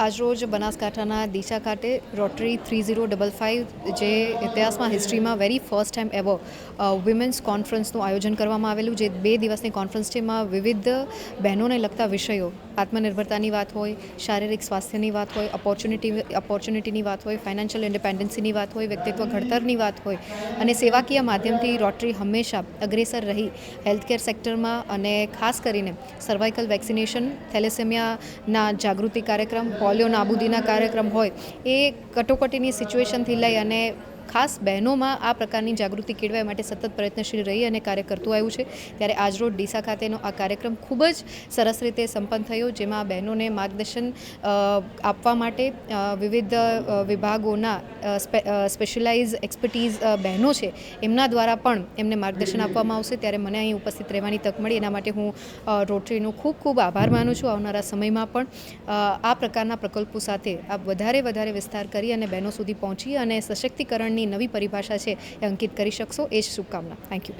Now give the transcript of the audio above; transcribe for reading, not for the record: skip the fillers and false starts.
આજરોજ બનાસકાંઠાના ડીસા ખાતે રોટરી 3055 જે ઇતિહાસમાં હિસ્ટ્રીમાં very first time ever women's કોન્ફરન્સનું આયોજન કરવામાં આવેલું, જે 2 દિવસની કોન્ફરન્સ છે. એમાં વિવિધ બહેનોને લગતા વિષયો, આત્મનિર્ભરતાની વાત હોય, શારીરિક સ્વાસ્થ્યની વાત હોય, ઓપોર્ચ્યુનિટીની વાત હોય, ફાઇનાન્શિયલ ઇન્ડિપેન્ડન્સીની વાત હોય, વ્યક્તિત્વ ઘડતરની વાત હોય અને સેવાકીય માધ્યમથી રોટરી હંમેશા અગ્રેસર રહી હેલ્થકેર સેક્ટરમાં અને ખાસ કરીને સર્વાઇકલ વેક્સિનેશન, થેલેસેમિયાના જાગૃતિ કાર્યક્રમ, પોલિયો નાબૂદીના કાર્યક્રમ હોય, એ કટોકટીની સિચ્યુએશનથી લઈ અને ખાસ બહેનોમાં આ પ્રકારની જાગૃતિ કેળવાય માટે સતત પ્રયત્નશીલ રહી અને કાર્ય કરતું આવ્યું છે. ત્યારે આજરોજ ડીસા ખાતેનો આ કાર્યક્રમ ખૂબ જ સરસ રીતે સંપન્ન થયો, જેમાં બહેનોને માર્ગદર્શન આપવા માટે વિવિધ વિભાગોના સ્પેશિયલાઇઝ એક્સપર્ટીઝ બહેનો છે એમના દ્વારા પણ એમને માર્ગદર્શન આપવામાં આવશે. ત્યારે મને અહીં ઉપસ્થિત રહેવાની તક મળી, એના માટે હું રોટરીનો ખૂબ ખૂબ આભાર માનું છું. આવનારા સમયમાં પણ આ પ્રકારના પ્રકલ્પો સાથે આપ વધારે વિસ્તાર કરી અને બહેનો સુધી પહોંચી અને સશક્તિકરણની નવી પરિભાષા છે એ અંકિત કરી શકશો. એ જ શુભકામના. Thank you.